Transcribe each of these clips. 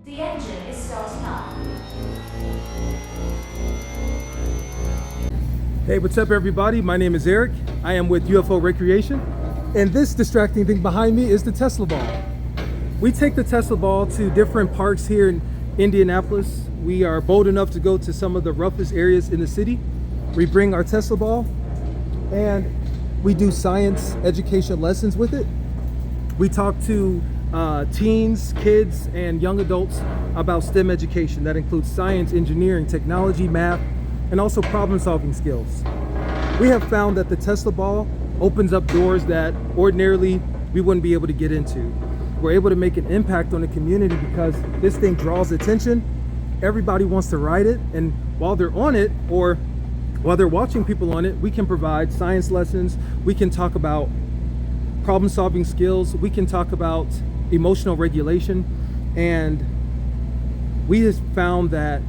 The engine is starting up. Hey, what's up everybody? My name is Eric. I am with UFO Recreation. And this distracting thing behind me is the Tesla ball. We take the Tesla ball to different parks here in Indianapolis. We are bold enough to go to some of the roughest areas in the city. We bring our Tesla ball and we do science education lessons with it. We talk to teens, kids, and young adults about STEM education. That includes science, engineering, technology, math, and also problem-solving skills. We have found that the Tesla ball opens up doors that ordinarily we wouldn't be able to get into. We're able to make an impact on the community because this thing draws attention. Everybody wants to ride it, and while they're on it or while they're watching people on it, we can provide science lessons. We can talk about problem-solving skills. We can talk about emotional regulation. And we just found that,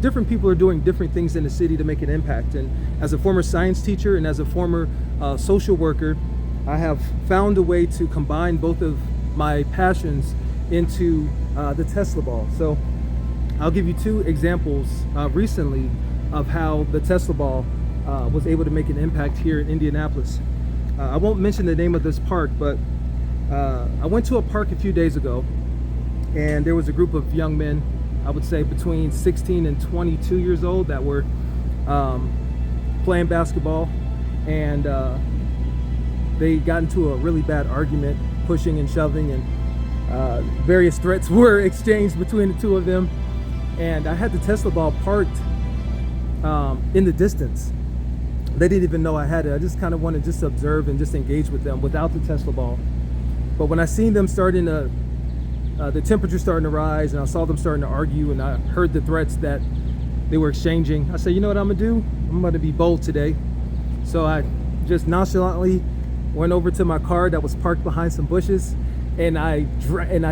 different people are doing different things in the city to make an impact. And as a former science teacher and as a former social worker, I have found a way to combine both of my passions into the Tesla ball. So I'll give you two examples recently of how the Tesla ball was able to make an impact here in Indianapolis. I won't mention the name of this park, but I went to a park a few days ago, and there was a group of young men, I would say between 16 and 22 years old, that were playing basketball, and they got into a really bad argument, pushing and shoving, and various threats were exchanged between the two of them. And I had the Tesla ball parked in the distance. They didn't even know I had it. I just kind of wanted to observe and just engage with them without the Tesla ball. But when I seen them starting to, the temperature starting to rise, and I saw them starting to argue, and I heard the threats that they were exchanging, I said, you know what I'm gonna do? I'm gonna be bold today. So I just nonchalantly went over to my car that was parked behind some bushes, and I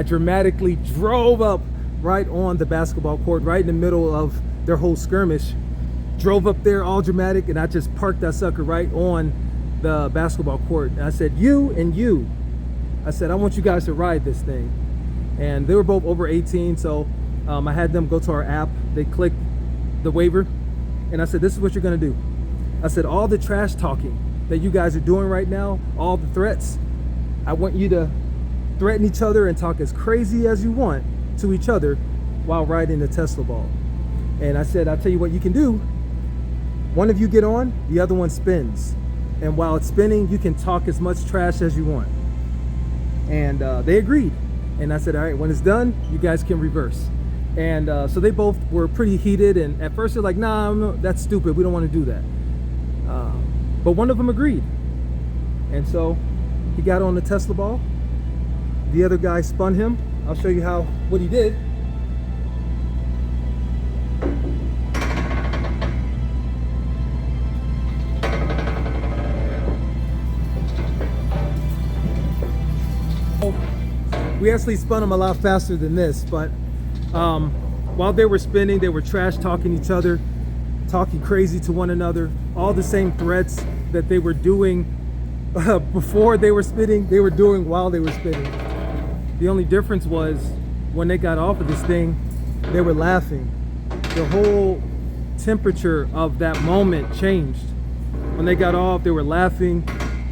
dramatically drove up right on the basketball court, right in the middle of their whole skirmish. Drove up there all dramatic, and I just parked that sucker right on the basketball court. And I said, you and you. I said, I want you guys to ride this thing. And they were both over 18, so I had them go to our app. They clicked the waiver, and I said, this is what you're gonna do. I said, all the trash talking that you guys are doing right now, all the threats, I want you to threaten each other and talk as crazy as you want to each other while riding the Tesla ball. And I said, I'll tell you what you can do. One of you get on, the other one spins. And while it's spinning, you can talk as much trash as you want. And they agreed. And I said, all right, when it's done, you guys can reverse. And so they both were pretty heated. And at first they're like, nah, no, that's stupid. We don't want to do that. But one of them agreed. And so he got on the Tesla ball. The other guy spun him. I'll show you what he did. We actually spun them a lot faster than this, but while they were spinning, they were trash talking each other, talking crazy to one another. All the same threats that they were doing before they were spinning, they were doing while they were spinning. The only difference was when they got off of this thing, they were laughing. The whole temperature of that moment changed. When they got off, they were laughing.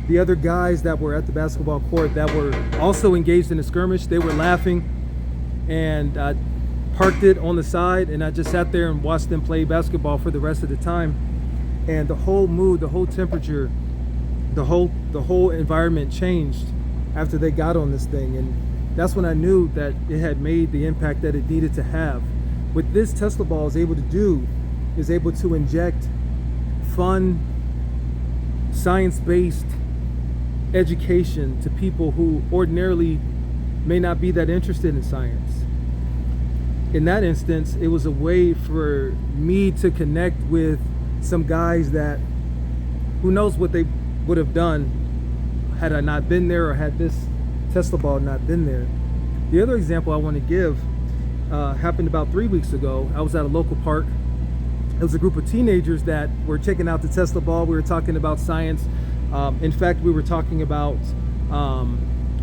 The other guys that were at the basketball court that were also engaged in a skirmish, they were laughing. And I parked it on the side, and I just sat there and watched them play basketball for the rest of the time. And the whole mood, the whole temperature, the whole environment changed after they got on this thing. And that's when I knew that it had made the impact that it needed to have. What this Tesla ball is able to do is able to inject fun, science-based education to people who ordinarily may not be that interested in science. In that instance, it was a way for me to connect with some guys that, who knows what they would have done had I not been there, or had this Tesla ball not been there. The other example I want to give happened about 3 weeks ago. I was at a local park. It was a group of teenagers that were checking out the Tesla ball. We were talking about science. In fact, we were talking about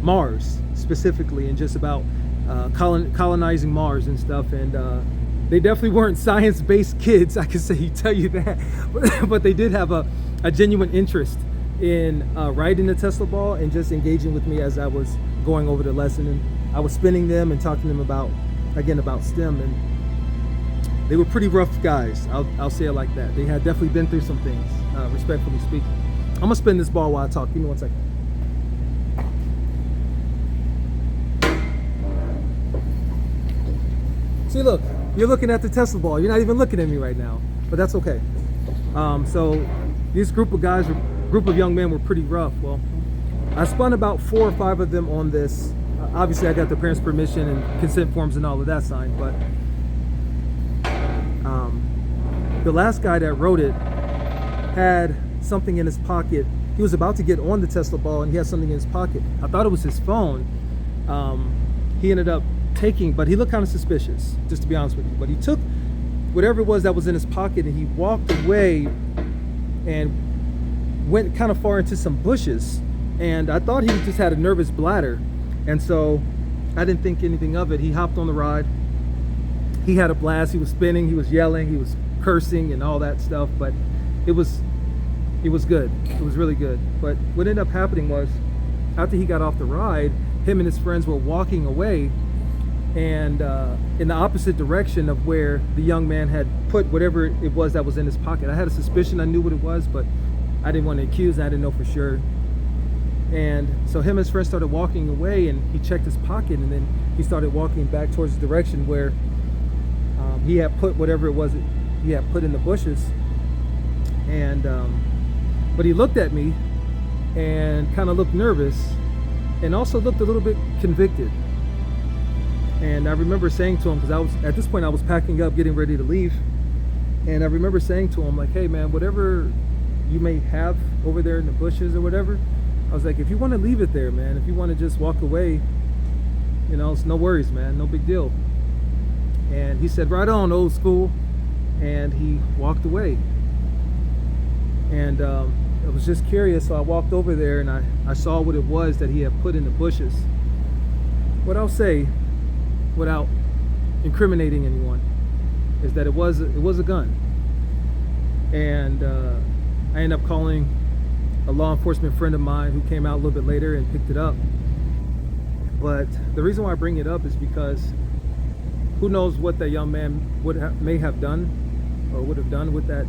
Mars specifically, and just about colonizing Mars and stuff, and they definitely weren't science-based kids, I can tell you that. But they did have a genuine interest in riding the Tesla ball and just engaging with me as I was going over the lesson, and I was spinning them and talking to them about STEM, and they were pretty rough guys. I'll say it like that. They had definitely been through some things, respectfully speaking. I'm gonna spin this ball while I talk. Give me 1 second. See, look, you're looking at the Tesla ball. You're not even looking at me right now, but that's okay. So this group of young men were pretty rough. Well, I spun about 4 or 5 of them on this. Obviously, I got the parents' permission and consent forms and all of that signed, but the last guy that wrote it had something in his pocket. He was about to get on the Tesla ball and he had something in his pocket. I thought it was his phone. He ended up taking, but he looked kind of suspicious, just to be honest with you. But he took whatever it was that was in his pocket and he walked away and went kind of far into some bushes. And I thought he just had a nervous bladder. And so I didn't think anything of it. He hopped on the ride. He had a blast. He was spinning, he was yelling, he was cursing and all that stuff, but it was good. It was really good. But what ended up happening was, after he got off the ride, him and his friends were walking away, and in the opposite direction of where the young man had put whatever it was that was in his pocket. I had a suspicion I knew what it was, but I didn't want to accuse, and I didn't know for sure. And so him and his friends started walking away, and he checked his pocket, and then he started walking back towards the direction where he had put whatever it was he had put in the bushes. And but he looked at me and kind of looked nervous, and also looked a little bit convicted. And I remember saying to him, because at this point I was packing up, getting ready to leave, and I remember saying to him, like, hey man, whatever you may have over there in the bushes or whatever, I was like, if you want to leave it there, man, if you want to just walk away, you know, it's no worries, man, no big deal. And he said, right on, old school. And he walked away. And I was just curious, so I walked over there and I saw what it was that he had put in the bushes. What I'll say, without incriminating anyone, is that it was a gun. And I ended up calling a law enforcement friend of mine who came out a little bit later and picked it up. But the reason why I bring it up is because who knows what that young man may have done or would have done with that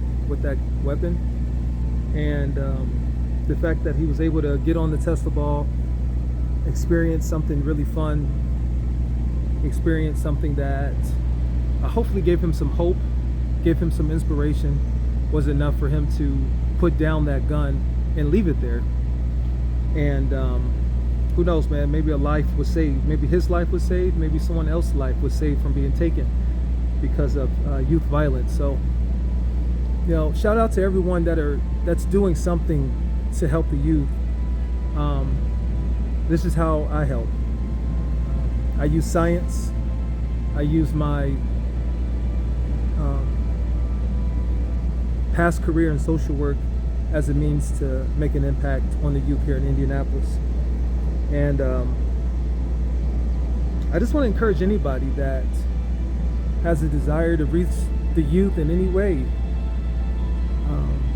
weapon. And the fact that he was able to get on the Tesla ball, experience something really fun, experience something that hopefully gave him some hope, gave him some inspiration, was enough for him to put down that gun and leave it there. And who knows, man, maybe a life was saved. Maybe his life was saved. Maybe someone else's life was saved from being taken because of youth violence. So, you know, shout out to everyone that's doing something to help the youth. This is how I help. I use science. I use my past career in social work as a means to make an impact on the youth here in Indianapolis. And I just want to encourage anybody that has a desire to reach the youth in any way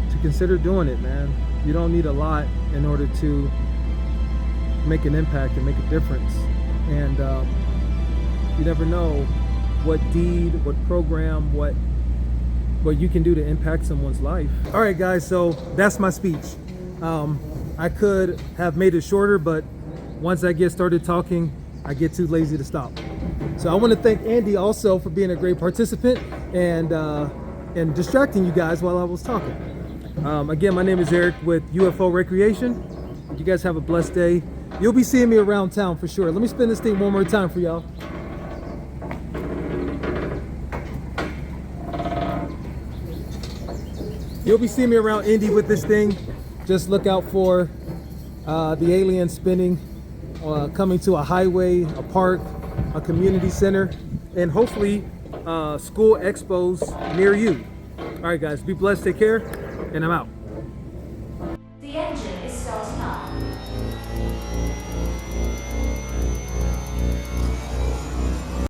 to consider doing it, man. You don't need a lot in order to make an impact and make a difference. And you never know what deed, what program, what you can do to impact someone's life. All right, guys, so that's my speech. I could have made it shorter, but once I get started talking, I get too lazy to stop. So I want to thank Andy also for being a great participant and distracting you guys while I was talking. Again, my name is Eric with UFO Recreation. You guys have a blessed day. You'll be seeing me around town for sure. Let me spin this thing one more time for y'all. You'll be seeing me around Indy with this thing. Just look out for the alien spinning, coming to a highway, a park, a community center, and hopefully school expos near you. All right, guys, be blessed, take care, and I'm out.